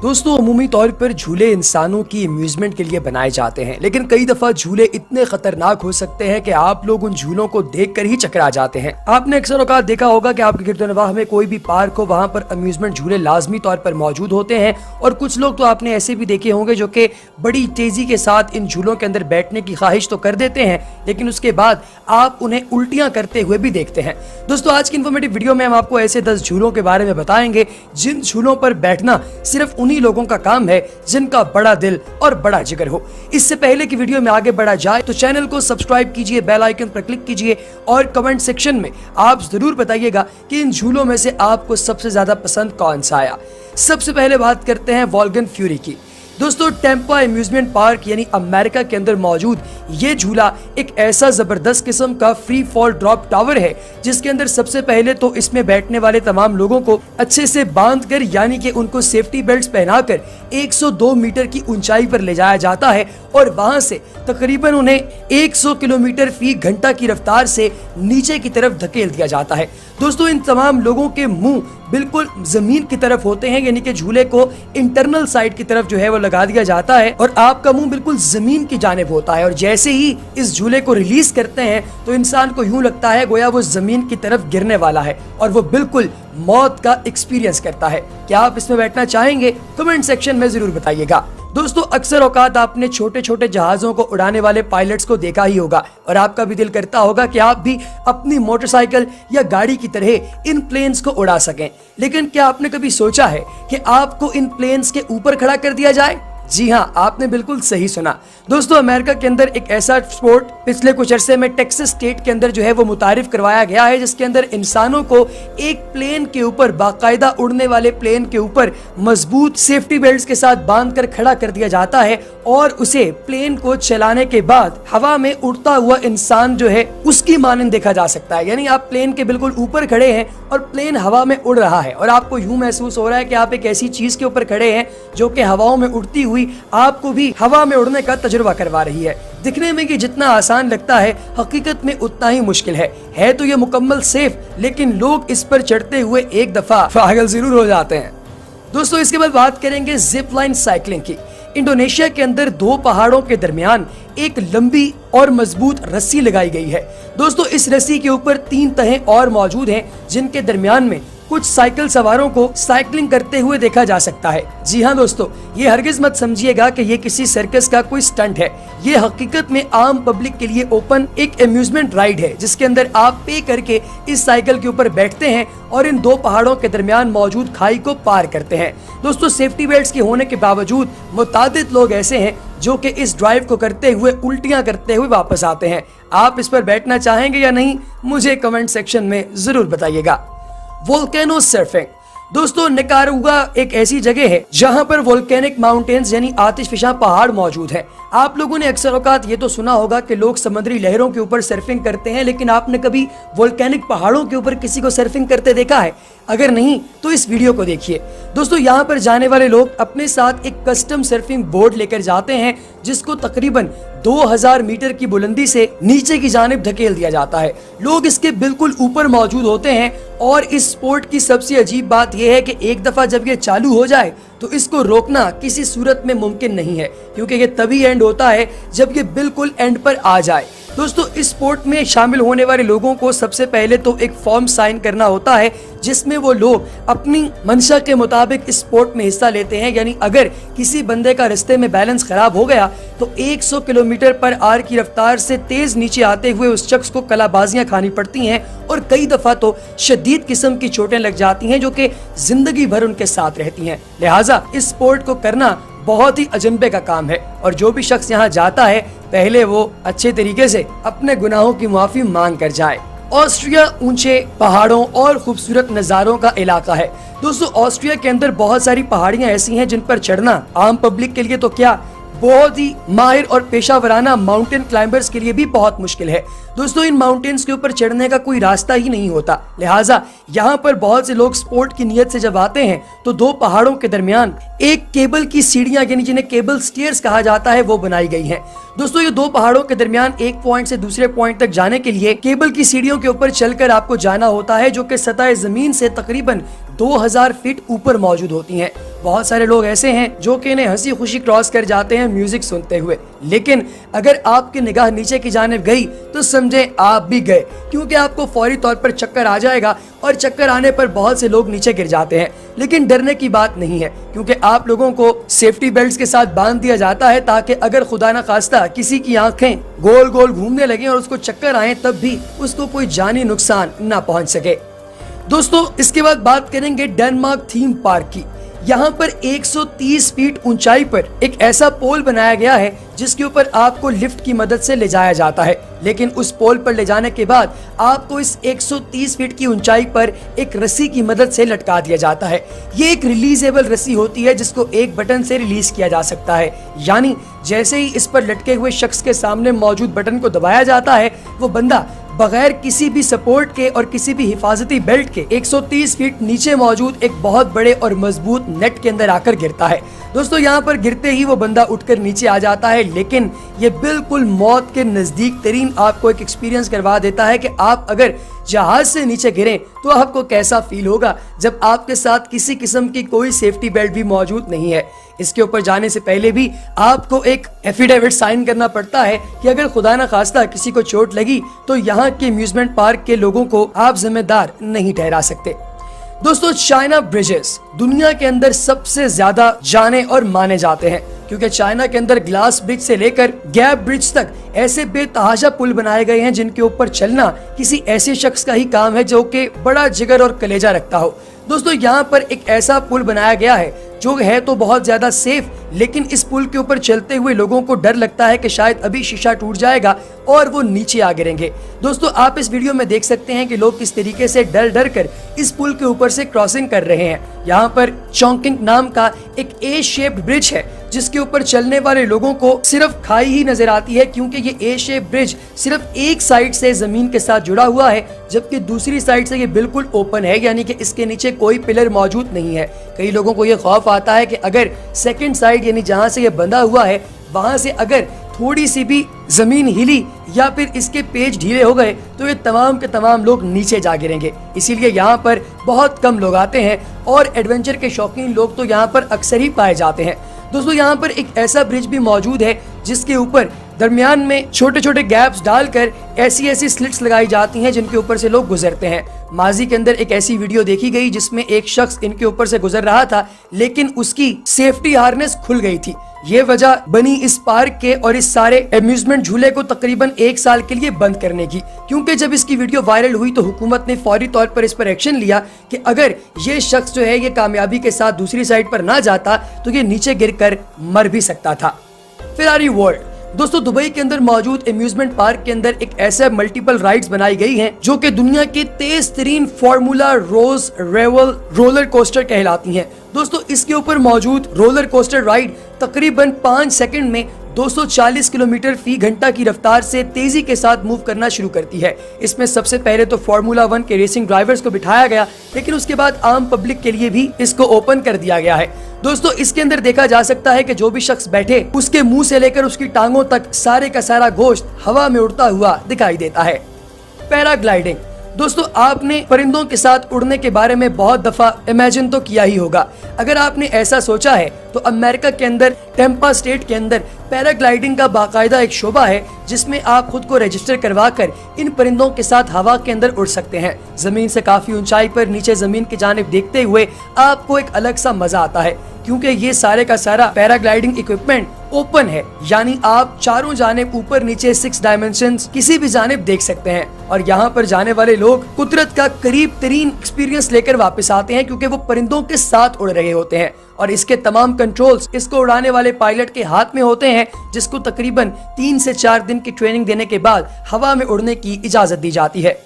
दोस्तों, अमूमी तौर पर झूले इंसानों की अम्यूजमेंट के लिए बनाए जाते हैं, लेकिन कई दफा झूले इतने खतरनाक हो सकते हैं कि आप लोग उन झूलों को देखकर ही चकरा जाते हैं। आपने अक्सर औकात देखा होगा कि आपके गिरदोनवाह में कोई भी पार्क हो, वहाँ पर अम्यूजमेंट झूले लाजमी तौर पर मौजूद होते हैं। और कुछ लोग तो आपने ऐसे भी देखे होंगे जो कि बड़ी तेजी के साथ इन झूलों के अंदर बैठने की ख्वाहिश तो कर देते हैं, लेकिन उसके बाद आप उन्हें उल्टियां करते हुए भी देखते हैं। दोस्तों, आज की इन्फॉर्मेटिव वीडियो में हम आपको ऐसे 10 झूलों के बारे में बताएंगे जिन झूलों पर बैठना सिर्फ उन्हीं लोगों का काम है जिनका बड़ा दिल और बड़ा जिगर हो। इससे पहले कि वीडियो में आगे बढ़ा जाए तो चैनल को सब्सक्राइब कीजिए, बेल आइकन पर क्लिक कीजिए और कमेंट सेक्शन में आप जरूर बताइएगा कि इन झूलों में से आपको सबसे ज्यादा पसंद कौन सा आया। सबसे पहले बात करते हैं वॉल्गन फ्यूरी की। दोस्तों, टेम्पा अम्यूजमेंट पार्क यानी अमेरिका के अंदर मौजूद ये झूला एक ऐसा जबरदस्त किस्म का फ्री फॉल ड्रॉप टावर है जिसके अंदर सबसे पहले तो इसमें बैठने वाले तमाम लोगों को अच्छे से बांधकर यानी कि उनको सेफ्टी बेल्ट्स पहनाकर 102 मीटर की ऊंचाई पर ले जाया जाता है और वहां से तकरीबन उन्हें 100 किलोमीटर फी घंटा की रफ्तार से नीचे की तरफ धकेल दिया जाता है। दोस्तों, इन तमाम लोगों के मुंह बिल्कुल जमीन की तरफ होते हैं, यानी कि झूले को इंटरनल साइड की तरफ जो है वो लगा दिया जाता है और आपका मुंह बिल्कुल जमीन की जानिब होता है। और जैसे ही इस झूले को रिलीज करते हैं तो इंसान को यूं लगता है गोया वो जमीन की तरफ गिरने वाला है और वो बिल्कुल मौत का एक्सपीरियंस करता है। क्या आप इसमें बैठना चाहेंगे? कमेंट सेक्शन में जरूर बताइएगा। दोस्तों, अक्सर औकात आपने छोटे छोटे जहाजों को उड़ाने वाले पायलट्स को देखा ही होगा और आपका भी दिल करता होगा कि आप भी अपनी मोटरसाइकिल या गाड़ी की तरह इन प्लेन्स को उड़ा सकें। लेकिन क्या आपने कभी सोचा है कि आपको इन प्लेन्स के ऊपर खड़ा कर दिया जाए? जी हाँ, आपने बिल्कुल सही सुना। दोस्तों, अमेरिका के अंदर एक ऐसा स्पोर्ट पिछले कुछ अरसे में टेक्सास स्टेट के अंदर जो है वो मुतारिफ करवाया गया है जिसके अंदर इंसानों को एक प्लेन के ऊपर, बाकायदा उड़ने वाले प्लेन के ऊपर मजबूत सेफ्टी बेल्ट्स के साथ बांधकर खड़ा कर दिया जाता है और उसे प्लेन को चलाने के बाद हवा में उड़ता हुआ इंसान जो है उसकी मानंद देखा जा सकता है। यानी आप प्लेन के बिल्कुल ऊपर खड़े हैं और प्लेन हवा में उड़ रहा है और आपको यूं महसूस हो रहा है कि आप एक ऐसी चीज के ऊपर खड़े हैं जो कि हवाओं में उड़ती हुई आपको भी हवा में उड़ने का तजुर्बा करवा रही है। दिखने में कि जितना आसान लगता है, हकीकत में उतना ही मुश्किल है तो ये मुकम्मल सेफ, लेकिन लोग इस पर चढ़ते हुए एक दफा पागल जरूर हो जाते हैं। दोस्तों, इसके बाद बात करेंगे जिप लाइन साइकिलिंग की। इंडोनेशिया के अंदर 2 पहाड़ों के दरमियान एक लंबी और मजबूत रस्सी लगाई गई है। दोस्तों, इस रस्सी के ऊपर 3 तहें और मौजूद हैं जिनके दरमियान में कुछ साइकिल सवारों को साइकिलिंग करते हुए देखा जा सकता है। जी हाँ दोस्तों, ये हरगिज मत समझिएगा कि ये किसी सर्कस का कोई स्टंट है। ये हकीकत में आम पब्लिक के लिए ओपन एक अम्यूजमेंट राइड है जिसके अंदर आप पे करके इस साइकिल के ऊपर बैठते हैं और इन 2 पहाड़ों के दरमियान मौजूद खाई को पार करते हैं। दोस्तों, सेफ्टी बेल्ट्स के होने के बावजूद मुतादिद लोग ऐसे हैं जो कि इस ड्राइव को करते हुए उल्टियां करते हुए वापस आते हैं। आप इस पर बैठना चाहेंगे या नहीं, मुझे कमेंट सेक्शन में जरूर बताइएगा। Volcano surfing. दोस्तों, निकारागुआ एक ऐसी जगह है जहां पर वोल्केनिक माउंटेन्स यानी आतिशफिशा पहाड़ मौजूद हैं। आप लोगों ने अक्सर औकात ये तो सुना होगा कि लोग समुद्री लहरों के ऊपर सर्फिंग करते हैं, लेकिन आपने कभी वोल्केनिक पहाड़ों के ऊपर किसी को सर्फिंग करते देखा है? अगर नहीं तो इस वीडियो को देखिए। दोस्तों, यहाँ पर जाने वाले लोग अपने साथ एक कस्टम सर्फिंग बोर्ड लेकर जाते हैं जिसको तकरीबन 2000 मीटर की बुलंदी से नीचे की जानिब धकेल दिया जाता है। लोग इसके बिल्कुल ऊपर मौजूद होते हैं और इस स्पोर्ट की सबसे अजीब बात यह है कि एक दफा जब ये चालू हो जाए तो इसको रोकना किसी सूरत में मुमकिन नहीं है, क्योंकि ये तभी एंड होता है जब ये बिल्कुल एंड पर आ जाए। दोस्तों, इस स्पोर्ट में शामिल होने वाले लोगों को सबसे पहले तो एक फॉर्म साइन करना होता है जिसमें वो लोग अपनी मंशा के मुताबिक इस स्पोर्ट में हिस्सा लेते हैं। यानी अगर किसी बंदे का रास्ते में बैलेंस खराब हो गया तो 100 किलोमीटर पर आवर की रफ्तार से तेज नीचे आते हुए उस शख्स को कलाबाजियां खानी पड़ती हैं और कई दफा तो शदीद किस्म की चोटें लग जाती हैं जो कि जिंदगी भर उनके साथ रहती हैं। लिहाजा इस स्पोर्ट को करना बहुत ही अजंबे का काम है और जो भी शख्स यहाँ जाता है पहले वो अच्छे तरीके से अपने गुनाहों की माफी मांग कर जाए। ऑस्ट्रिया ऊंचे पहाड़ों और खूबसूरत नज़ारों का इलाका है। दोस्तों, ऑस्ट्रिया के अंदर बहुत सारी पहाड़ियां ऐसी हैं जिन पर चढ़ना आम पब्लिक के लिए तो क्या बहुत ही माहिर और पेशावराना माउंटेन क्लाइंबर्स के लिए भी बहुत मुश्किल है। दोस्तों इन माउंटेन्स के ऊपर चढ़ने का कोई रास्ता ही नहीं होता, लिहाजा यहाँ पर बहुत से लोग स्पोर्ट की नियत से जब आते हैं तो दो पहाड़ों के दरमियान एक केबल की सीढ़ियां, यानी जिन्हें केबल स्टेयर्स कहा जाता है, वो बनाई गई हैं। दोस्तों ये दो पहाड़ों के दरमियान एक पॉइंट से दूसरे पॉइंट तक जाने के लिए केबल की सीढ़ियों के ऊपर चलकर आपको जाना होता है, जो कि सतह जमीन से तकरीबन 2000 फीट ऊपर मौजूद होती हैं। बहुत सारे लोग ऐसे हैं जो कि इन्हें हंसी खुशी क्रॉस कर जाते हैं म्यूजिक सुनते हुए, लेकिन अगर आपकी निगाह नीचे की जानिब गई तो समझे आप भी गए, क्योंकि आपको फौरी तौर पर चक्कर आ जाएगा और चक्कर आने पर बहुत से लोग नीचे गिर जाते हैं। लेकिन डरने की बात नहीं है, क्योंकि आप लोगों को सेफ्टी बेल्ट्स के साथ बांध दिया जाता है ताकि अगर खुदा न खास्ता किसी की आंखें गोल गोल घूमने लगे और उसको चक्कर आए तब भी उसको कोई जानी नुकसान न पहुंच सके। दोस्तों इसके बाद बात करेंगे डेनमार्क थीम पार्क की। यहाँ पर 130 फीट ऊंचाई पर एक ऐसा पोल बनाया गया है जिसके ऊपर आपको लिफ्ट की मदद से ले जाया जाता है, लेकिन उस पोल पर ले जाने के बाद आपको इस 130 फीट की ऊंचाई पर एक रस्सी की मदद से लटका दिया जाता है। ये एक रिलीजेबल रस्सी होती है जिसको एक बटन से रिलीज किया जा सकता है, यानी जैसे ही इस पर लटके हुए शख्स के सामने मौजूद बटन को दबाया जाता है वो बंदा बगैर किसी भी सपोर्ट के और किसी भी हिफाजती बेल्ट के 130 फीट नीचे मौजूद एक बहुत बड़े और मजबूत नेट के अंदर आकर गिरता है। दोस्तों यहाँ पर गिरते ही वो बंदा उठकर नीचे आ जाता है, लेकिन ये बिल्कुल मौत के नजदीक तरीन आपको एक एक्सपीरियंस करवा देता है कि आप अगर जहाज से नीचे गिरें तो आपको कैसा फील होगा जब आपके साथ किसी किस्म की कोई सेफ्टी बेल्ट भी मौजूद नहीं है। इसके ऊपर जाने से पहले भी आपको एक एफिडेविट साइन करना पड़ता है कि अगर खुदा न खास्ता किसी को चोट लगी तो यहाँ के अम्यूजमेंट पार्क के लोगों को आप जिम्मेदार नहीं ठहरा सकते। दोस्तों चाइना ब्रिजेस दुनिया के अंदर सबसे ज्यादा जाने और माने जाते हैं, क्योंकि चाइना के अंदर ग्लास ब्रिज से लेकर गैप ब्रिज तक ऐसे बेतहाशा पुल बनाए गए हैं जिनके ऊपर चलना किसी ऐसे शख्स का ही काम है जो कि बड़ा जिगर और कलेजा रखता हो। दोस्तों यहाँ पर एक ऐसा पुल बनाया गया है जो है तो बहुत ज्यादा सेफ, लेकिन इस पुल के ऊपर चलते हुए लोगों को डर लगता है कि शायद अभी शीशा टूट जाएगा और वो नीचे आ गिरेंगे। दोस्तों आप इस वीडियो में देख सकते हैं कि लोग किस तरीके से डर डर कर इस पुल के ऊपर से क्रॉसिंग कर रहे हैं। यहाँ पर चौंकिंग नाम का एक ए शेप्ड ब्रिज है जिसके ऊपर चलने वाले लोगों को सिर्फ खाई ही नजर आती है, क्योंकि ये ए शेप ब्रिज सिर्फ एक साइड से जमीन के साथ जुड़ा हुआ है जबकि दूसरी साइड से ये बिल्कुल ओपन है, यानी कि इसके नीचे कोई पिलर मौजूद नहीं है। कई लोगों को ये खौफ आता है कि अगर सेकंड साइड यानी जहां से ये बंधा हुआ है वहां से अगर थोड़ी सी भी जमीन हिली या फिर इसके पेज ढीले हो गए तो ये तमाम के तमाम लोग नीचे जा गिरेंगे। इसीलिए यहाँ पर बहुत कम लोग आते हैं और एडवेंचर के शौकीन लोग तो यहाँ पर अक्सर ही पाए जाते हैं। दोस्तों यहाँ पर एक ऐसा ब्रिज भी मौजूद है जिसके ऊपर दरमियान में छोटे छोटे गैप्स डालकर ऐसी स्लिट्स लगाई जाती हैं जिनके ऊपर से लोग गुजरते हैं। माजी के अंदर एक ऐसी वीडियो देखी गई जिसमें एक शख्स इनके ऊपर से गुजर रहा था, लेकिन उसकी सेफ्टी हार्नेस खुल गई थी। ये वजह बनी इस पार्क के और इस सारे अम्यूजमेंट झूले को तकरीबन 1 साल के लिए बंद करने की, क्योंकि जब इसकी वीडियो वायरल हुई तो हुकूमत ने फौरी तौर पर इस पर एक्शन लिया कि अगर ये शख्स जो है ये कामयाबी के साथ दूसरी साइड पर ना जाता तो ये नीचे गिरकर मर भी सकता था। फेरारी वर्ल्ड दोस्तों दुबई के अंदर मौजूद अम्यूजमेंट पार्क के अंदर एक ऐसे मल्टीपल राइड्स बनाई गई हैं जो कि दुनिया के तेज तरीन फार्मूला रोज रेवल रोलर कोस्टर कहलाती हैं। दोस्तों इसके ऊपर मौजूद रोलर कोस्टर राइड तकरीबन 5 सेकंड में 240 किलोमीटर फी घंटा की रफ्तार से तेजी के साथ मूव करना शुरू करती है। इसमें सबसे पहले तो फार्मूला 1 के रेसिंग ड्राइवर्स को बिठाया गया, लेकिन उसके बाद आम पब्लिक के लिए भी इसको ओपन कर दिया गया है। दोस्तों इसके अंदर देखा जा सकता है कि जो भी शख्स बैठे उसके मुंह से लेकर उसकी टांगों तक सारे का सारा गोश्त हवा में उड़ता हुआ दिखाई देता है। पैराग्लाइडिंग दोस्तों आपने परिंदों के साथ उड़ने के बारे में बहुत दफा इमेजिन तो किया ही होगा। अगर आपने ऐसा सोचा है तो अमेरिका के अंदर टेम्पा स्टेट के अंदर पैराग्लाइडिंग का बाकायदा एक शोबा है जिसमें आप खुद को रजिस्टर करवा कर इन परिंदों के साथ हवा के अंदर उड़ सकते हैं। जमीन से काफी ऊंचाई पर नीचे जमीन की जानिब देखते हुए आपको एक अलग सा मजा आता है, क्योंकि ये सारे का सारा पैराग्लाइडिंग इक्विपमेंट ओपन है, यानी आप चारों जानिब ऊपर नीचे 6 डायमेंशंस किसी भी जानिब देख सकते हैं। और यहाँ पर जाने वाले लोग कुदरत का करीब तरीन एक्सपीरियंस लेकर वापस आते हैं, क्योंकि वो परिंदों के साथ उड़ रहे होते हैं और इसके तमाम कंट्रोल्स इसको उड़ाने वाले पायलट के हाथ में होते हैं, जिसको तकरीबन 3 से 4 दिन की ट्रेनिंग देने के बाद हवा में उड़ने की इजाजत दी जाती है।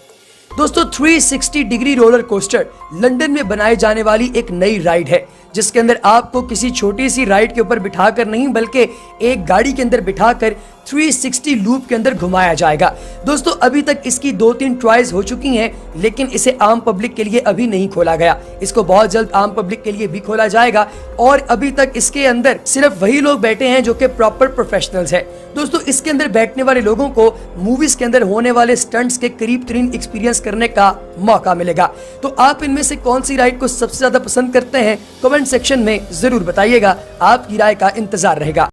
दोस्तों 360 डिग्री रोलर कोस्टर लंदन में बनाए जाने वाली एक नई राइड है, जिसके अंदर आपको किसी छोटी सी राइड के ऊपर बिठाकर नहीं बल्कि एक गाड़ी के अंदर बिठाकर 360 लूप के अंदर घुमाया जाएगा। दोस्तों अभी तक इसकी 2-3 ट्रायल्स हो चुकी हैं, लेकिन इसे आम पब्लिक के लिए अभी नहीं खोला गया। इसको बहुत जल्द आम पब्लिक के लिए भी खोला जाएगा और अभी तक इसके अंदर सिर्फ वही लोग बैठे हैं जो कि प्रॉपर प्रोफेशनल्स हैं। दोस्तों इसके अंदर बैठने वाले लोगों को मूवीज के अंदर होने वाले स्टंट्स के करीब तरीन एक्सपीरियंस करने का मौका मिलेगा। तो आप इनमें से कौन सी राइड को सबसे ज्यादा पसंद करते हैं, कमेंट सेक्शन में जरूर बताइएगा। आपकी राय का इंतजार रहेगा।